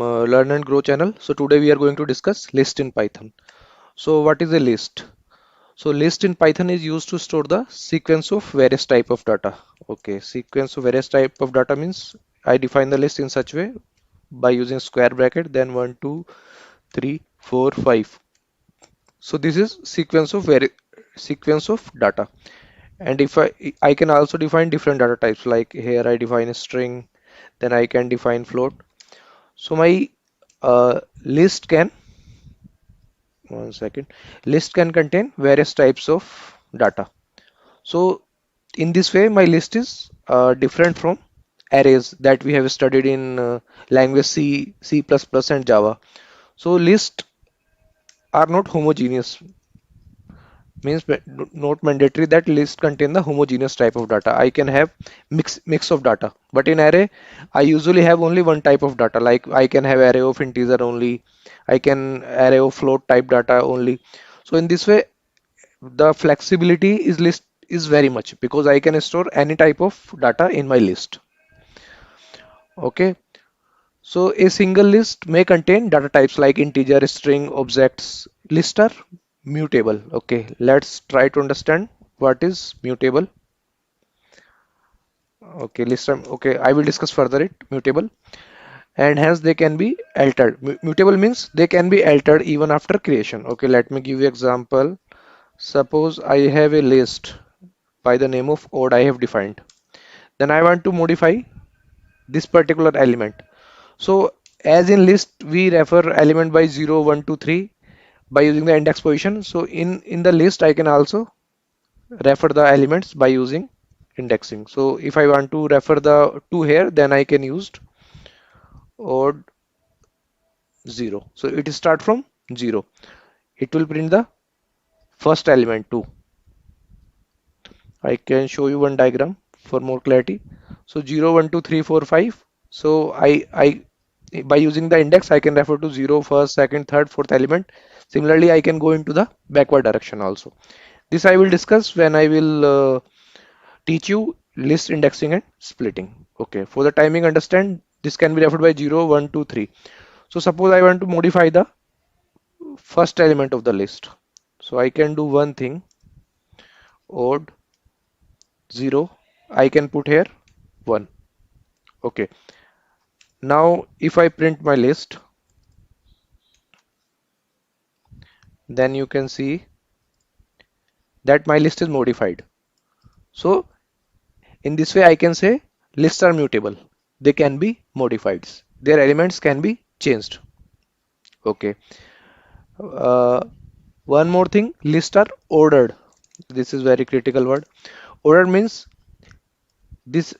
Learn and Grow channel. So today we are going to discuss list in Python. So what is a list? So list in Python is used to store the sequence of various type of data. Okay, sequence of various type of data means I define the list in such way by using square bracket, then 1, 2, 3, 4, 5. So this is sequence of data. And if I can also define different data types, like here I define a string, then I can define float. So my list can, one second, list can contain various types of data. So in this way, my list is different from arrays that we have studied in language C, C++, and Java. So lists are not homogeneous, means not mandatory that list contain the homogeneous type of data. I can have mix of data, but in array I usually have only one type of data. Like I can have array of integer only, I can array of float type data only. So in this way the flexibility is very much, because I can store any type of data in my list. Okay, so a single list may contain data types like integer, string, objects. Lists are mutable. Okay, let's try to understand what is mutable. Okay, okay, I will discuss further it. Mutable, and hence they can be altered. Mutable means they can be altered even after creation. Okay, let me give you example. Suppose I have a list by the name of odd I have defined. Then I want to modify this particular element. So as in list we refer element by 0, 1, 2, 3 by using the index position. So in the list I can also refer the elements by using indexing. So if I want to refer the 2 here, then I can use odd 0. So it is start from 0. It will print the first element 2. I can show you one diagram for more clarity. So 0, 1, 2, 3, 4, 5. So I by using the index I can refer to 0, first, second, third, fourth element. Similarly, I can go into the backward direction also. This I will discuss when I will teach you list indexing and splitting. Okay, for the timing understand, this can be referred by 0, 1, 2, 3. So suppose I want to modify the first element of the list. So I can do one thing, odd 0, I can put here 1. Okay, now if I print my list, then you can see that my list is modified. So in this way I can say lists are mutable. They can be modified. Their elements can be changed. Okay. Uh, One more thing, lists are ordered. This is very critical word. Ordered means this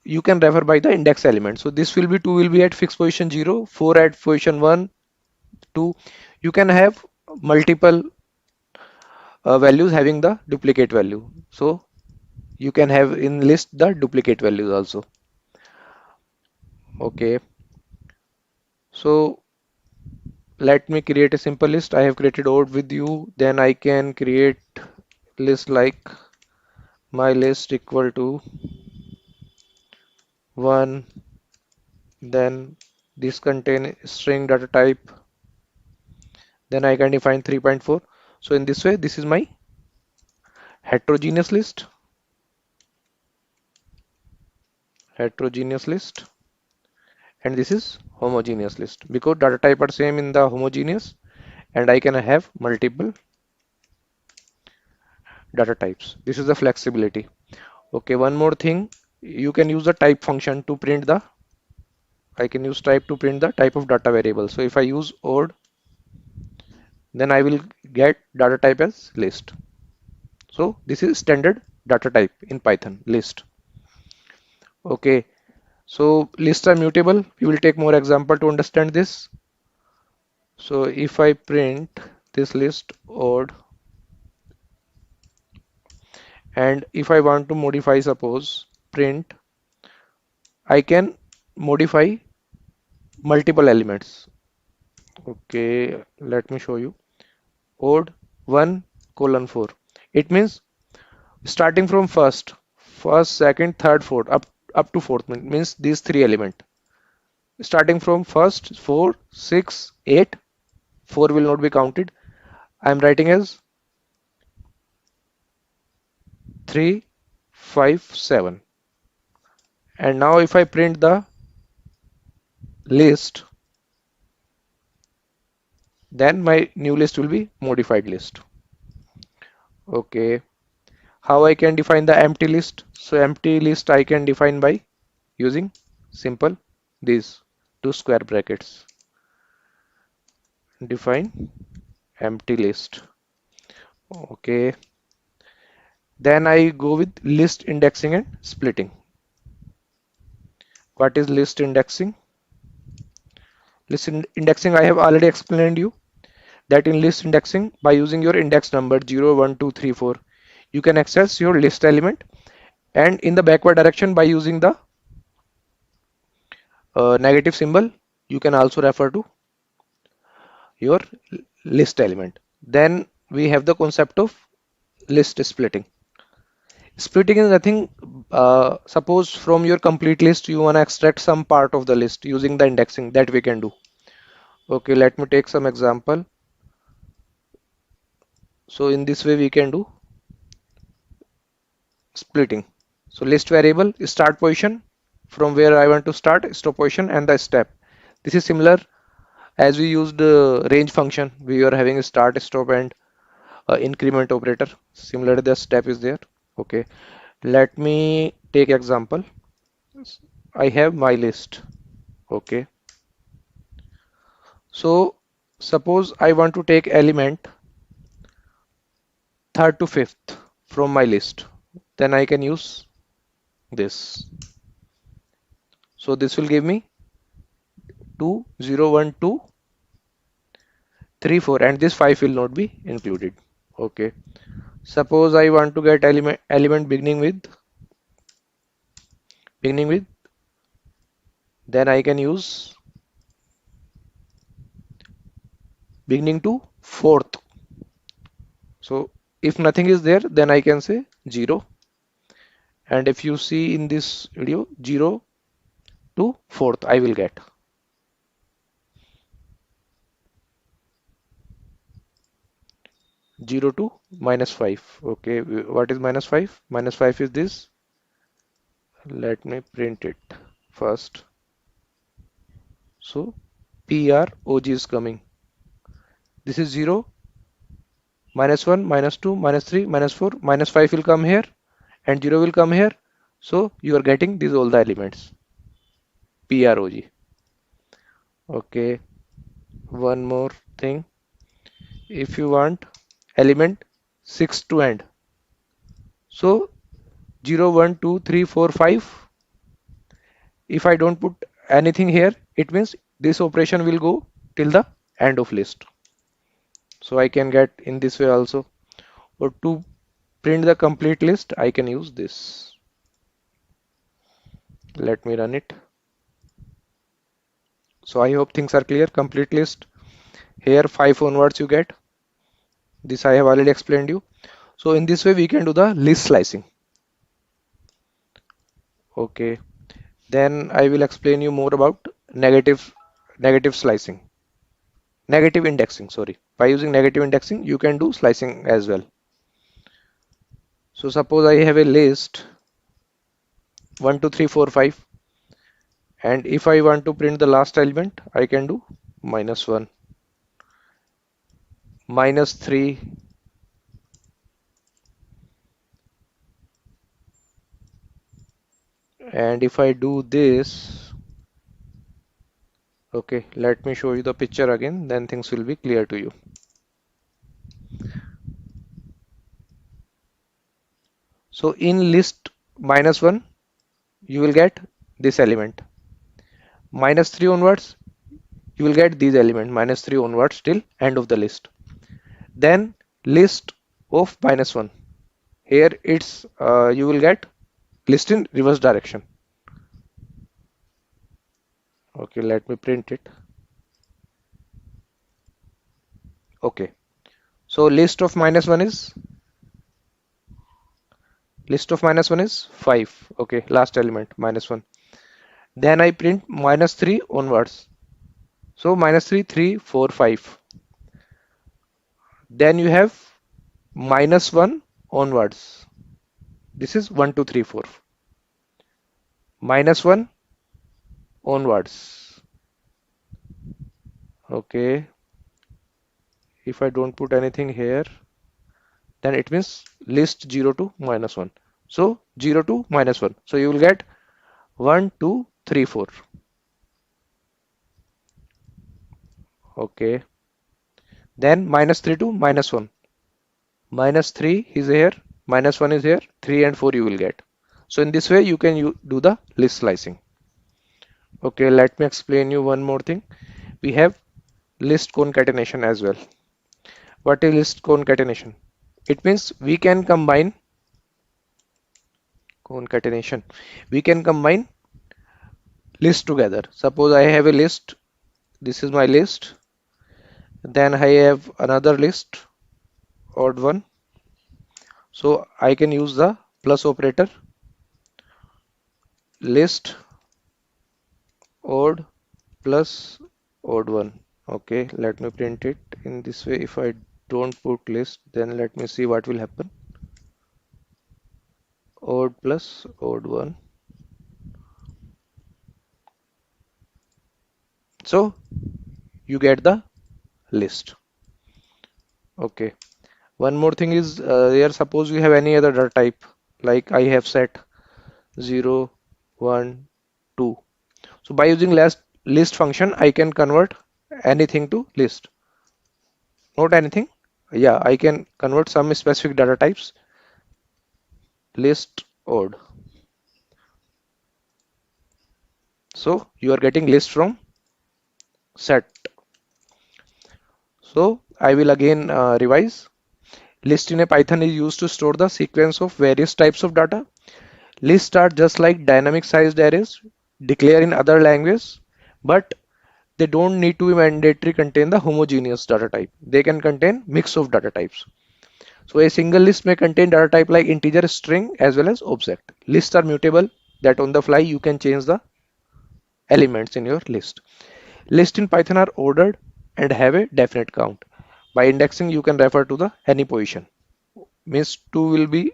you can refer by the index element. So this will be 2 will be at fixed position 0, 4 at position 1, 2. You can have multiple values having the duplicate value. So you can have in list the duplicate values also. Okay. So let me create a simple list. I have created odd with you. Then I can create list like my list equal to 1. Then this contain string data type. Then I can define 3.4. So in this way, this is my heterogeneous list. Heterogeneous list. And this is homogeneous list, because data type are same in the homogeneous and I can have multiple data types. This is the flexibility. Okay, one more thing, you can use the type function to print the, I can use type to print the type of data variable. So if I use odd, then I will get data type as list. So this is standard data type in Python, list. Okay, so lists are mutable. We will take more example to understand this. So if I print this list odd, and if I want to modify, suppose print, I can modify multiple elements. Okay, let me show you. Odd 1 colon 4. It means starting from first, second, third, fourth, up to fourth, means these three element. starting from first 4, 6, 8. 4 will not be counted. I am writing as 3, 5, 7. And now if I print the list, then my new list will be modified list. Okay. How I can define the empty list? So empty list I can define by using simple these two square brackets. Define empty list. Okay. Then I go with list indexing and splitting. What is list indexing? List indexing I have already explained you that in list indexing by using your index number 0, 1, 2, 3, 4 you can access your list element, and in the backward direction by using the negative symbol you can also refer to your list element. Then we have the concept of list splitting. Splitting is nothing, suppose from your complete list you want to extract some part of the list using the indexing, that we can do. Okay, let me take some example. So in this way we can do splitting. So list variable start position, from where I want to start, stop position, and the step. This is similar as we used range function. We are having a start, stop, and increment operator. Similar, the step is there. Okay, let me take example. I have my list. Okay, so suppose I want to take element third to fifth from my list, then I can use this. So this will give me 2, 0, 1, 2, 3, 4, and this 5 will not be included. Okay, suppose I want to get element beginning with, then I can use beginning to fourth. So if nothing is there, then I can say 0. And if you see in this video, 0 to fourth I will get. 0 to -5. Okay, what is -5? -5 is this. Let me print it first. So PROG is coming. This is 0, -1, -2, -3, -4, -5 will come here, and 0 will come here. So you are getting these all the elements. PROG. Okay, one more thing. If you want element 6 to end, so 0, 1, 2, 3, 4, 5. If I don't put anything here, it means this operation will go till the end of list. So I can get in this way also. Or to print the complete list, I can use this. Let me run it. So I hope things are clear. Complete list. Here 5 onwards you get. This I have already explained you. So in this way we can do the list slicing. Okay. Then I will explain you more about negative slicing. Negative indexing, sorry. By using negative indexing, you can do slicing as well. So suppose I have a list 1, 2, 3, 4, 5, and if I want to print the last element, I can do -1, -3, and if I do this, okay, let me show you the picture again, then things will be clear to you. So in list -1, you will get this element. -3 onwards, you will get these element, -3 onwards till end of the list. Then list of -1. Here it's you will get list in reverse direction. Okay, let me print it. Okay, so list of -1 is 5. Okay, last element -1. Then I print minus 3 onwards. So minus 3, 3, 4, 5. Then you have minus 1 onwards. This is 1, 2, 3, 4. Minus 1 onwards. Okay. If I don't put anything here, then it means list 0 to minus 1. So 0 to minus 1. So you will get 1, 2, 3, 4. Okay. Then minus 3 to minus 1. Minus 3 is here, minus 1 is here, 3 and 4 you will get. So in this way you can do the list slicing. Okay, let me explain you one more thing. We have list concatenation as well. What is list concatenation? It means we can combine concatenation. We can combine lists together. Suppose I have a list. This is my list. Then I have another list, odd one. So I can use the plus operator. List odd plus odd one. Okay, let me print it in this way. If I don't put list, then let me see what will happen. Odd plus odd one. So you get the list. Okay. One more thing is here, suppose you have any other data type, like I have set 0, 1, 2. So by using list function, I can convert anything to list. Not anything. Yeah, I can convert some specific data types. List odd. So you are getting list from set. So I will again revise. List in a Python is used to store the sequence of various types of data. Lists are just like dynamic sized arrays declared in other languages, but they don't need to be mandatory contain the homogeneous data type. They can contain mix of data types. So a single list may contain data type like integer, string as well as object. Lists are mutable, that on the fly you can change the elements in your list. Lists in Python are ordered and have a definite count. By indexing you can refer to the any position. Means 2 will be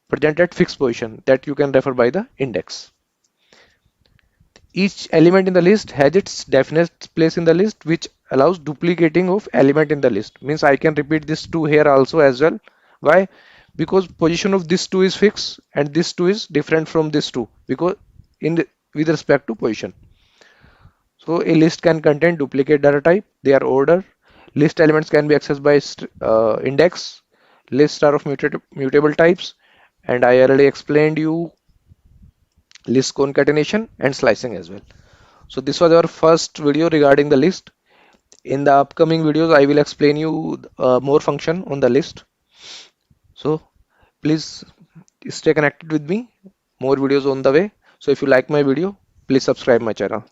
present at fixed position that you can refer by the index. Each element in the list has its definite place in the list, which allows duplicating of element in the list. Means I can repeat this 2 here also as well. Why? Because position of this 2 is fixed and this 2 is different from this 2 because with respect to position. So a list can contain duplicate data type. They are ordered. List elements can be accessed by index. Lists are of mutable types, and I already explained you list concatenation and slicing as well. So this was our first video regarding the list. In the upcoming videos, I will explain you more function on the list. So please stay connected with me. More videos on the way. So if you like my video, please subscribe my channel.